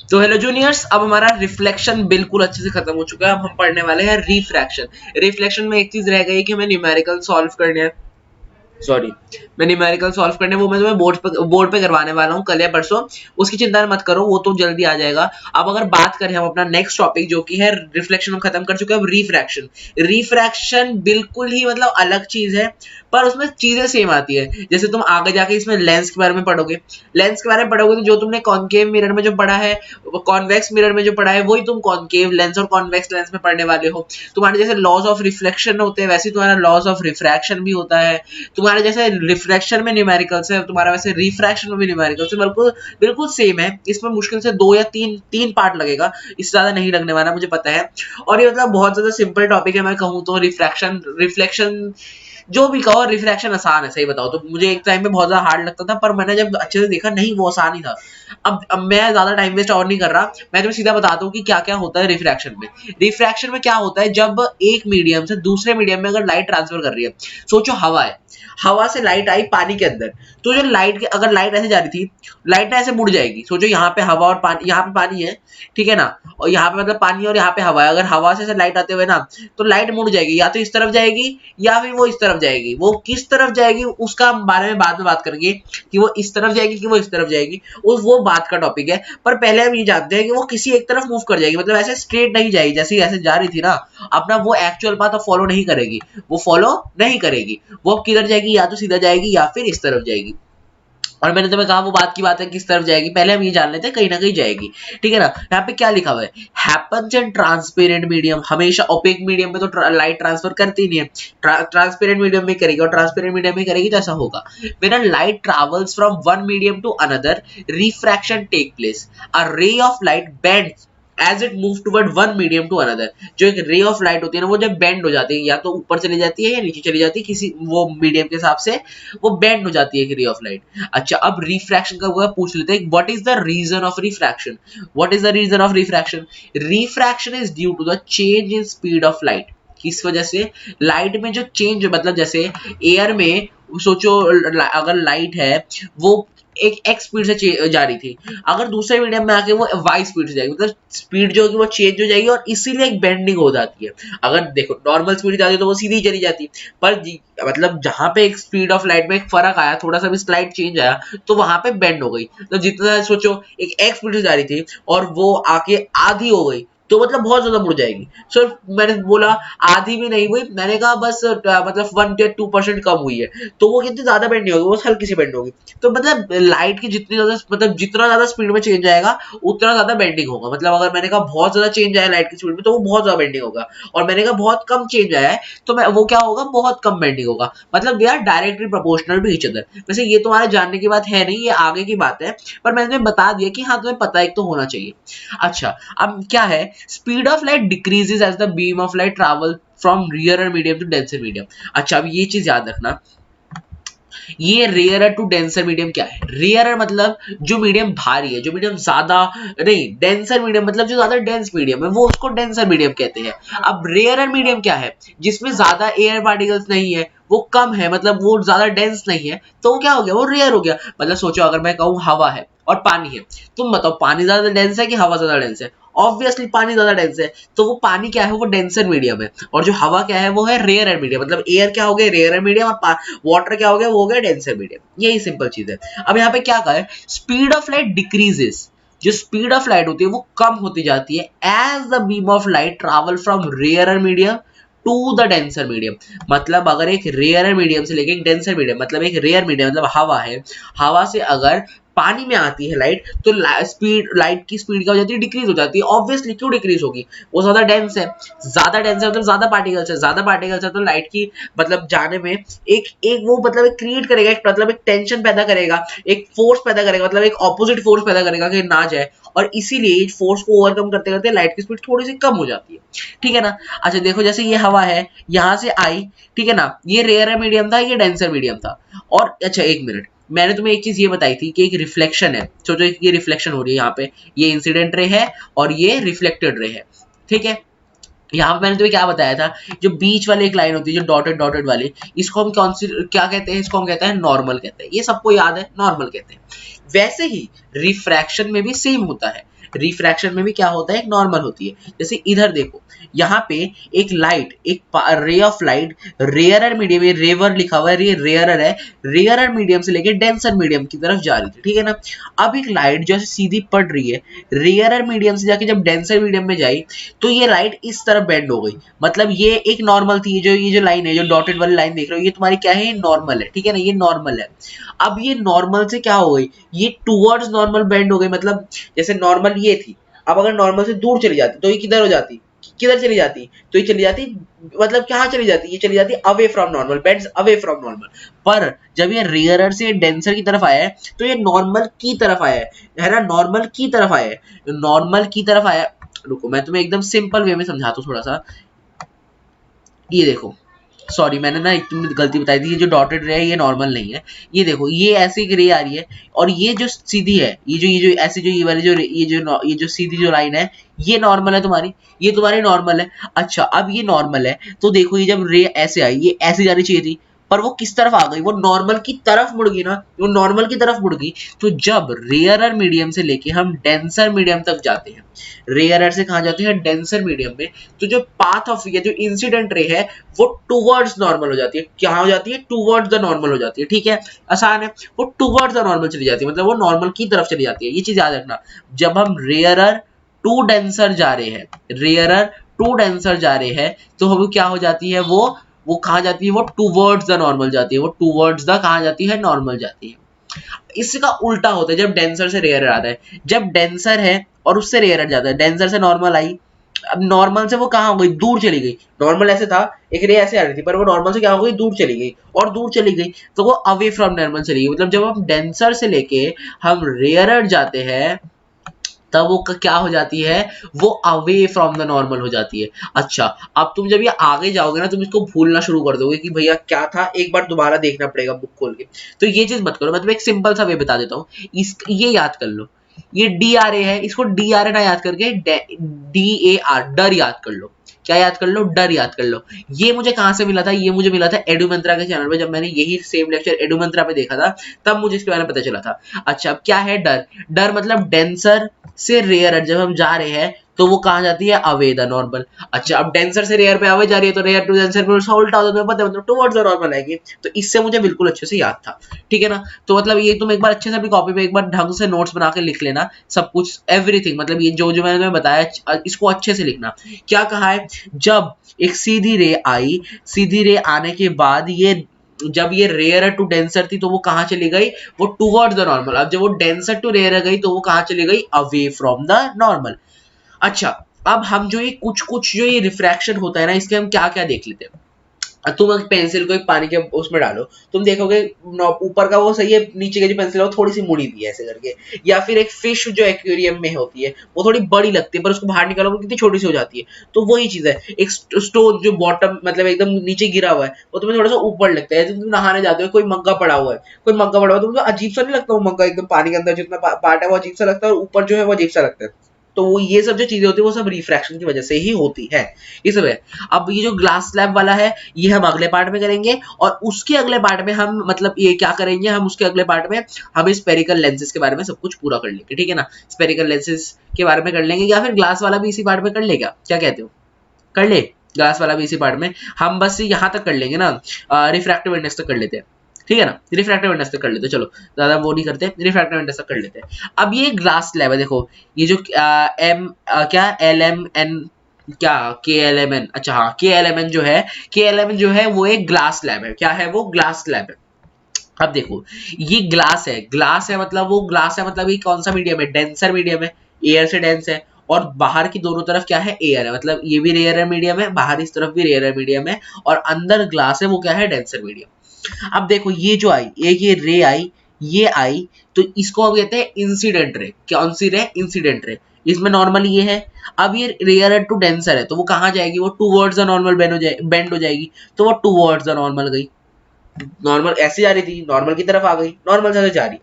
तो hello juniors, अब हमारा रिफ्लेक्शन बिल्कुल अच्छे से खत्म हो चुका है। अब हम पढ़ने वाले हैं रिफ्रैक्शन। रिफ्लेक्शन में एक चीज रह गई कि हमें न्यूमेरिकल सॉल्व करने हैं। सॉरी, मैं न्यूमेरिकल सॉल्व करने वो मैं तुम्हें बोर्ड पे करवाने वाला हूँ कल या परसों। उसकी चिंता मत करो, वो तो जल्दी आ जाएगा। अब अगर बात करें हम अपना नेक्स्ट टॉपिक जो कि है रिफ्लेक्शन, हम खत्म कर चुके हैं। अब रिफ्रैक्शन, रिफ्रैक्शन बिल्कुल ही मतलब अलग चीज है, पर उसमें चीजें सेम आती है। जैसे तुम आगे जाके इसमें लेंस के बारे में पढ़ोगे, लेंस के बारे में पढ़ोगे तो जो तुमने कॉनकेव मिरर में जो पढ़ा है, कॉन्वेक्स मिरर में जो पढ़ा है, वही तुम कॉनकेव लेंस और कॉन्वेक्स लेंस में पढ़ने वाले हो। तुम्हारे जैसे लॉज ऑफ रिफ्लेक्शन होते हैं, वैसे तुम्हारा लॉज ऑफ रिफ्रैक्शन भी होता है। तुम्हारे जैसे रिफ्रैक्शन में न्यूमेरिकल्स है, तुम्हारा वैसे रिफ्रैक्शन में भी न्यूमेरिकल्स है। बिल्कुल बिल्कुल सेम है। इसमें मुश्किल से 2 या 3 पार्ट लगेगा, इससे ज्यादा नहीं लगने वाला, मुझे पता है। और ये मतलब बहुत ज्यादा सिंपल टॉपिक है। मैं कहूँ तो रिफ्रैक्शन रिफ्लेक्शन जो भी कहो, रिफ्रैक्शन आसान है। सही बताओ तो मुझे एक टाइम पे बहुत ज्यादा हार्ड लगता था, पर मैंने जब अच्छे से देखा, नहीं वो आसान ही था। अब मैं ज्यादा टाइम वेस्ट और नहीं कर रहा, मैं तुम्हें सीधा बताता हूँ कि क्या क्या होता है रिफ्रैक्शन में। रिफ्रैक्शन में क्या होता है, जब एक मीडियम से दूसरे मीडियम में अगर लाइट ट्रांसफर कर रही है, सोचो हवा है, हवा से लाइट आई पानी के अंदर, तो जो लाइट, अगर लाइट ऐसे जा रही थी, लाइट ऐसे मुड़ जाएगी। सोचो यहाँ पे हवा और पानी, यहाँ पे पानी है, ठीक है ना, और यहाँ पे मतलब पानी और यहाँ पे हवा है। अगर हवा से लाइट आते हुए ना, तो लाइट मुड़ जाएगी, या तो इस तरफ जाएगी या फिर वो इस तरफ जाएगी। वो किस तरफ जाएगी उसका बारे में बाद में बात करेंगे, कि वो इस तरफ जाएगी कि वो इस तरफ जाएगी, वो बात का टॉपिक है। पर पहले हम ये जानते हैं कि वो किसी एक तरफ मूव कर जाएगी, मतलब ऐसे स्ट्रेट नहीं जाएगी। जैसे ऐसे जा रही थी ना, अपना वो एक्चुअल पाथ फॉलो नहीं करेगी, वो फॉलो नहीं करेगी। वो किधर जाएगी, या तो सीधा जाएगी या फिर इस तरफ जाएगी। और मैंने तुम्हें कहा वो बात की बात है किस तरफ जाएगी, पहले हम ये जान लेते हैं, कहीं ना कहीं जाएगी। ठीक है ना। यहाँ पे क्या लिखा हुआ है, हैपेंस इन ट्रांसपेरेंट मीडियम। हमेशा ओपेक मीडियम में तो लाइट ट्रांसफर करती नहीं है, ट्रांसपेरेंट मीडियम में करेगी, और ट्रांसपेरेंट मीडियम में करेगी तो ऐसा होगा, when light travels from one medium to another, refraction take place. A ray of light bends as it move toward one medium to another. जो एक रे ऑफ लाइट होती है ना, वो जब बेंड हो जाती है, या तो ऊपर चली जाती है या नीचे चली जाती है, किसी वो मीडियम के हिसाब से वो बेंड हो जाती है रे ऑफ लाइट। अच्छा, अब रिफ्रैक्शन का वो पूछ लेते हैं, what is the reason of refraction. What is the reason of refraction. Refraction is due to the change in speed of light. किस वजह से, लाइट में जो चेंज, मतलब जैसे एयर में, सोचो अगर लाइट है, वो एक एक्स स्पीड से जा रही थी, अगर दूसरे मीडियम में आके वो वाई स्पीड से जाएगी, मतलब स्पीड जो होगी वो चेंज हो जाएगी, और इसीलिए एक बेंडिंग हो जाती है। अगर देखो नॉर्मल स्पीड जाती है तो वो सीधी चली जाती, पर मतलब जहां पे एक स्पीड ऑफ लाइट में एक फर्क आया, थोड़ा सा भी स्लाइड चेंज आया, तो वहां पे बेंड हो गई। तो जितना सोचो एक एक्स स्पीड से जा रही थी और वो आके आधी हो गई, तो मतलब बहुत ज्यादा मुड़ जाएगी। सो मैंने बोला आधी भी नहीं हुई, मैंने कहा बस मतलब 1 या 2% कम हुई है, तो वो कितनी ज्यादा बेंड नहीं होगी, वो हल्की सी बेंड होगी। तो मतलब लाइट की जितनी ज्यादा, मतलब जितना ज्यादा स्पीड में चेंज आएगा, उतना ज्यादा बेंडिंग होगा। मतलब अगर मैंने कहा बहुत ज्यादा चेंज आया लाइट की स्पीड में, तो वो बहुत ज्यादा बेंडिंग होगा, और मैंने कहा बहुत कम चेंज आया है, तो मैं वो क्या होगा, बहुत कम बेंडिंग होगा। मतलब they are directly proportional to each other. वैसे ये तुम्हारे जानने की बात है नहीं, ये आगे की बात है, पर मैंने तुम्हें बता दिया कि हाँ, तुम्हें पता एक तो होना चाहिए। अच्छा, अब क्या है, speed of light decreases as the beam of light travel from rarer medium to denser medium. अच्छा, अब ये चीज याद रखना, ये रेयरर टू डेंसर मीडियम क्या है। रेयरर मतलब जो मीडियम भारी है, जो मीडियम ज्यादा नहीं, डेंसर मीडियम मतलब जो ज्यादा डेंस मीडियम है, वो उसको डेंसर मीडियम कहते हैं। अब रेयरर मीडियम क्या है, जिसमें ज्यादा एयर पार्टिकल्स नहीं है, वो कम है, मतलब वो ज्यादा डेंस नहीं है, तो वो क्या हो गया, वो रेयर हो गया। मतलब सोचो अगर मैं कहूँ हवा है और पानी है, तुम बताओ पानी ज्यादा डेंस है कि हवा ज्यादा डेंस है। ऑब्वियसली पानी ज्यादा डेंस है, तो वो पानी क्या है, वो डेंसर मीडियम है, और जो हवा क्या है, वो है रेयर मीडियम। मतलब एयर क्या हो गया, रेयर मीडियम, और वाटर क्या हो गया, वो हो गया डेंसर मीडियम। यही सिंपल चीज है। अब यहाँ पे क्या कहा है, स्पीड ऑफ लाइट डिक्रीजेस। जो स्पीड ऑफ लाइट होती है वो कम होती जाती है as the beam of light travel from rare medium to the denser medium. मतलब अगर एक रेयर मीडियम से लेके एक डेंसर मीडियम, मतलब एक रेयर मीडियम मतलब हवा है, हवा से अगर पानी में आती है लाइट, तो स्पीड, लाइट की स्पीड क्या हो जाती है, डिक्रीज हो जाती है। ऑब्वियसली क्यों डिक्रीज होगी, वो ज्यादा डेंस है, ज्यादा डेंस है मतलब ज्यादा पार्टिकल्स है, ज्यादा पार्टिकल्स है तो लाइट की मतलब जाने में एक एक वो मतलब एक क्रिएट करेगा, एक मतलब एक टेंशन पैदा करेगा, एक फोर्स पैदा करेगा, मतलब एक ऑपोजिट फोर्स पैदा करेगा कि ना जाए, और इसीलिए इस फोर्स को ओवरकम करते करते लाइट की स्पीड थोड़ी सी कम हो जाती है। ठीक है ना। अच्छा देखो, जैसे ये हवा है, यहां से आई, ठीक है ना, ये रेयर मीडियम था, ये डेंसर मीडियम था। और अच्छा एक मिनट, मैंने तुम्हें एक चीज ये बताई थी कि एक रिफ्लेक्शन है, सोचो ये रिफ्लेक्शन हो रही है यहाँ पे, ये इंसिडेंट रे है और ये रिफ्लेक्टेड रे है। ठीक है, यहाँ पे मैंने तुम्हें क्या बताया था, जो बीच वाली एक लाइन होती है, जो डॉटेड डॉटेड वाली, इसको हम कौन सी क्या कहते हैं, इसको हम कहते हैं नॉर्मल कहते हैं। ये सबको याद है, नॉर्मल कहते हैं। वैसे ही रिफ्रैक्शन में भी सेम होता है। रिफ्रैक्शन में भी क्या होता है, एक नॉर्मल होती है। जैसे इधर देखो, यहाँ पे एक लाइट, एक रे ऑफ लाइट रेयरर मीडियम, ये रेवर लिखा हुआ है, ये रेयरर है, रेयरर मीडियम से लेके डेंसर मीडियम की तरफ जा रही थी, ठीक है ना। अब एक लाइट जो सीधी पड़ रही है, रेयरर मीडियम से जाके जब डेंसर मीडियम में जाई तो ये लाइट इस तरफ बेंड हो गई, मतलब ये एक नॉर्मल थी। ये जो लाइन है, जो डॉटेड वाली लाइन देख रहे हो, ये तुम्हारी क्या है, नॉर्मल है, ठीक है ना, ये नॉर्मल है। अब ये नॉर्मल से क्या हो गई, ये टूवर्ड्स नॉर्मल बेंड हो गई, मतलब जैसे नॉर्मल ये थी, अब अगर नॉर्मल से दूर चली जाती तो ये किधर हो जाती, किधर चली जाती, तो ये चली जाती, मतलब कहाँ चली जाती, ये चली जाती away from normal, bends away from normal. पर जब ये रेयरर से डेंसर की तरफ आया है तो ये नॉर्मल की तरफ आया है ना, नॉर्मल की तरफ आया है, नॉर्मल की तरफ आया। रुको मैं तुम्हें एकदम सिंपल वे में समझाता हूँ थोड़ा सा। ये देखो, सॉरी मैंने ना एक तुमने गलती बताई थी, ये जो डॉटेड रे है ये नॉर्मल नहीं है। ये देखो, ये ऐसी एक रे आ रही है और ये जो सीधी है, ये जो ऐसी जो ये वाली जो ये जो सीधी जो लाइन है, ये नॉर्मल है तुम्हारी, ये तुम्हारी नॉर्मल है। अच्छा, अब ये नॉर्मल है तो देखो, ये जब रे ऐसे आई, ये ऐसे जानी चाहिए थी, पर वो किस तरफ आ गई, वो नॉर्मल की तरफ मुड़ गई ना, वो नॉर्मल की तरफ मुड़ गई। तो जब रेयरर मीडियम से लेके हम डेंसर मीडियम तक जाते हैं, रेयरर से कहाँ जाते हैं, डेंसर मीडियम में, तो जो पाथ ऑफ ये जो इंसिडेंट रे है वो टूवर्ड्स नॉर्मल हो जाती है। क्या हो जाती है, टूवर्ड्स द नॉर्मल हो जाती है, ठीक है, आसान है। वो टूवर्ड्स द नॉर्मल चली जाती है, मतलब वो नॉर्मल की तरफ चली जाती है। ये चीज याद रखना, जब हम रेयरर टू डेंसर जा रहे हैं, रेयरर टू डेंसर जा रहे हैं, तो हम क्या हो जाती है, वो कहाँ जाती है, वो टूवर्ड्स द नॉर्मल जाती है, वो टूवर्ड्स द कहाँ जाती है, नॉर्मल जाती है। इसका उल्टा होता है जब डेंसर से रेयरर आता है, जब डेंसर है और उससे रेयरर जाता है, डेंसर से नॉर्मल आई, अब नॉर्मल से वो कहाँ हो गई, दूर चली गई। नॉर्मल ऐसे था, एक रे ऐसे आ रही थी, पर वो नॉर्मल से क्या हो गई, दूर चली गई, और दूर चली गई तो वो अवे फ्रॉम नॉर्मल चली गई। मतलब जब हम डेंसर से लेके हम रेयरर जाते हैं तब वो क्या हो जाती है, वो अवे फ्रॉम द नॉर्मल हो जाती है। अच्छा, अब तुम जब ये आगे जाओगे ना, तुम इसको भूलना शुरू कर दोगे कि भैया क्या था, एक बार दोबारा देखना पड़ेगा बुक खोल के। तो ये चीज मत करो, मैं तुम्हें एक सिंपल सा वे बता देता हूँ, इस ये याद कर लो, ये डी आर ए है, इसको डी आर ए ना याद करके डी ए आर, डर याद कर लो। क्या याद कर लो, डर याद कर लो। ये मुझे कहां से मिला था, ये मुझे मिला था एडू मंत्रा के चैनल पे, जब मैंने यही सेम लेक्चर एडू मंत्रा पे देखा था, तब मुझे इसके बारे में पता चला था। अच्छा, अब क्या है डर, डर मतलब डेंसर से रेयर जब हम जा रहे हैं तो वो कहाँ जाती है, अवे द नॉर्मल। अच्छा, अब डेंसर से रेयर पे अवे जा रही है तो रेयर टू डेंसर में उल्टा होता है, पता है, मतलब टुवर्ड्स द नॉर्मल आएगी। तो इससे मुझे बिल्कुल अच्छे से याद था, ठीक है ना। तो मतलब ये तुम एक बार अच्छे से अपनी कॉपी पे एक बार ढंग से नोट्स बना के लिख लेना, सब कुछ एवरीथिंग, मतलब ये जो जो मैंने तुम्हें बताया इसको अच्छे से लिखना। क्या कहा है, जब एक सीधी रे आई, सीधी रे आने के बाद ये जब ये रेयर टू डेंसर थी तो वो कहाँ चली गई, वो टुवर्ड्स द नॉर्मल। अब जब वो डेंसर टू रेयर गई तो वो कहाँ चली गई, अवे फ्रॉम द नॉर्मल। अच्छा, अब हम जो ये कुछ कुछ जो ये रिफ्रैक्शन होता है ना, इसके हम क्या क्या देख लेते हैं। तुम एक पेंसिल को एक पानी के उसमें डालो, तुम देखोगे ऊपर का वो सही है, नीचे की जो पेंसिल है वो थोड़ी सी मुड़ी हुई है ऐसे करके। या फिर एक फिश जो एक्वेरियम में होती है वो थोड़ी बड़ी लगती है, पर उसको बाहर निकालो कितनी छोटी सी हो जाती है। तो वही चीज है, एक स्टोन जो बॉटम मतलब एकदम नीचे गिरा हुआ है वो तुम्हें थोड़ा सा ऊपर लगता है। तुम नहाने जाते हो, कोई मग्गा पड़ा हुआ है, कोई मग्गा पड़ा हुआ है, तुमको अजीब सा नहीं लगता वो मग्गा, एकदम पानी के अंदर जितना पार्ट है वो अजीब सा लगता है, और ऊपर जो है वो अजीब सा लगता है। तो वो ये सब जो चीजें होती है वो सब रिफ्रैक्शन की वजह से ही होती है, ये सब है। अब ये जो ग्लास स्लैब वाला है ये हम अगले पार्ट में करेंगे, और उसके अगले पार्ट में हम मतलब ये क्या करेंगे, हम उसके अगले पार्ट में हम स्पेरिकल लेंसेज के बारे में सब कुछ पूरा कर लेंगे, ठीक है ना। स्पेरिकल लेंसेज के बारे में कर लेंगे, या फिर ग्लास वाला भी इसी पार्ट में कर लेगा, क्या कहते हो, कर ले ग्लास वाला भी इसी पार्ट में। हम बस यहाँ तक कर लेंगे ना, रिफ्रैक्टिव इंडेक्स तक कर लेते हैं, ठीक है ना, रिफ्रैक्टिव इंडेक्स तक कर लेते हैं। चलो ज्यादा वो नहीं करते, रिफ्रैक्टिव इंडेक्स तक कर लेते हैं। अब ये ग्लास स्लैब है, देखो ये जो क्या एल एम एन, क्या के एल एम एन, अच्छा हाँ के एल एम एन जो है, के एल एम एन जो है वो एक ग्लास स्लैब है। क्या है वो, ग्लास स्लैब है। अब देखो, ये ग्लास है, ग्लास है मतलब वो ग्लास है मतलब ये कौन सा मीडियम है, डेंसर मीडियम है, एयर से डेंस है, और बाहर की दोनों तरफ क्या है, एयर है, मतलब ये भी रेयर मीडियम है, बाहर इस तरफ भी रेयर मीडियम है, और अंदर ग्लास है, वो क्या है, डेंसर मीडियम। अब देखो ये जो आई, एक ये रे आई, ये आई, तो इसको हम कहते हैं इंसिडेंट रे। कौन सी रे, इंसिडेंट रे। इसमें नॉर्मल ये है, अब ये रेयर टू डेंसर है तो वो कहाँ जाएगी, वो टूवर्ड्स द नॉर्मल बेंड हो जाएगी, तो वो टूवर्ड्स द नॉर्मल गई। नॉर्मल ऐसे जा रही थी, नॉर्मल की तरफ आ गई, नॉर्मल से जा रही।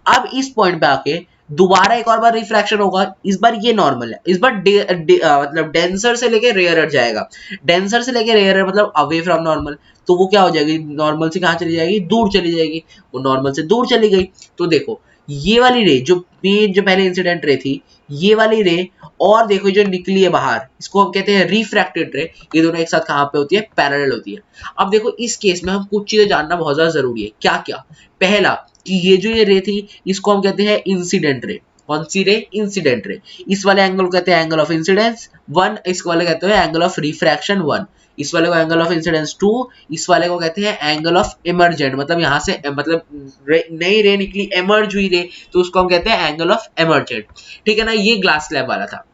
अब इस पॉइंट पे आके दोबारा एक और बार रिफ्रैक्शन होगा, इस बार ये नॉर्मल है, इस बार मतलब डेंसर से लेके रेयरर जाएगा, डेंसर से लेके रेयरर मतलब अवे फ्रॉम नॉर्मल। तो वो क्या हो जाएगी, नॉर्मल से कहाँ चली जाएगी, दूर चली जाएगी, वो नॉर्मल से दूर चली गई। तो देखो ये वाली रे जो मेन जो पहले इंसिडेंट रे थी, ये वाली रे और देखो जो निकली है बाहर, इसको हम कहते हैं रिफ्रैक्टेड रे। ये दोनों एक साथ कहाँ पे होती है? पैरेलल होती है। अब देखो इस केस में हम कुछ चीजें जानना बहुत ज्यादा जरूरी है। क्या क्या? पहला कि ये जो ये रे थी इसको हम कहते हैं इंसिडेंट रे। कौन सी रे? Incident ray. इस वाले एंगल को कहते हैं एंगल ऑफ इंसिडेंस 1, इस वाले कहते हैं एंगल ऑफ रिफ्रैक्शन 1, इस वाले को एंगल ऑफ इंसिडेंस 2, इस वाले को कहते हैं एंगल ऑफ इमर्जेंट, मतलब यहाँ से मतलब नई रे निकली, एमर्ज हुई रे, तो उसको हम कहते हैं एंगल ऑफ एमर्जेंट। ठीक है ना? ये ग्लास स्लैब वाला था।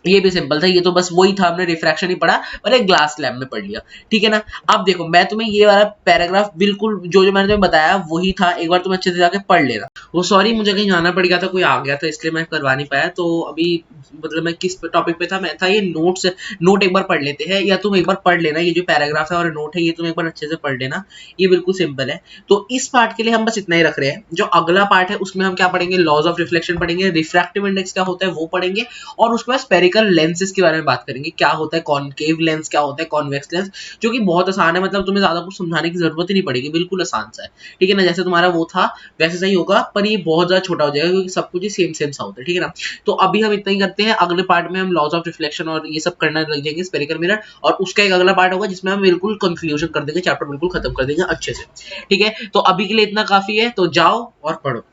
ये भी सिंपल था, ये तो बस वही था, हमने रिफ्रैक्शन ही पढ़ा और एक ग्लास स्लैब में पढ़ लिया। ठीक है ना? अब देखो मैं तुम्हें ये वाला पैराग्राफ बिल्कुल जो जो मैंने तुम्हें बताया वही था, एक बार तुम अच्छे से जाके पढ़ लेना। वो सॉरी मुझे कहीं जाना पड़ गया था, कोई आ गया था, इसलिए मैं करवा नहीं पाया। तो अभी मतलब मैं किस टॉपिक पे था? मैं था ये नोट्स। नोट एक बार पढ़ लेते हैं, या तुम एक बार पढ़ लेना, ये जो पैराग्राफ है और नोट है ये तुम एक बार अच्छे से पढ़ लेना। ये बिल्कुल सिंपल है। तो इस पार्ट के लिए हम बस इतना ही रख रहे हैं। जो अगला पार्ट है उसमें हम क्या पढ़ेंगे? लॉज ऑफ रिफ्लेक्शन पढ़ेंगे, रिफ्रैक्टिव इंडेक्स क्या होता है वो पढ़ेंगे, और उसके बाद स्पेरिकल लेंसेज के बारे में बात करेंगे। क्या होता है कॉनकेव लेंस, क्या होता है कॉन्वेक्स लेंस, जो कि बहुत आसान है, मतलब तुम्हें ज्यादा कुछ समझाने की जरूरत ही नहीं पड़ेगी, बिल्कुल आसान सा है। ठीक है ना? जैसे तुम्हारा वो था वैसे सही होगा, पर ये बहुत ज्यादा छोटा हो जाएगा क्योंकि सब कुछ ही सेम सेम सा होता है। ठीक है ना? तो अभी हम इतना ही करते हैं, अगले पार्ट में हम लॉज ऑफ रिफ्लेक्शन और ये सब करना लग जाएंगे, स्पेरिकल मिरर, और उसका एक अगला पार्ट होगा जिसमें हम बिल्कुल कंक्लूजन कर देंगे, चैप्टर बिल्कुल खत्म कर देंगे अच्छे से। ठीक है? तो अभी के लिए इतना काफी है, तो जाओ और पढ़ो।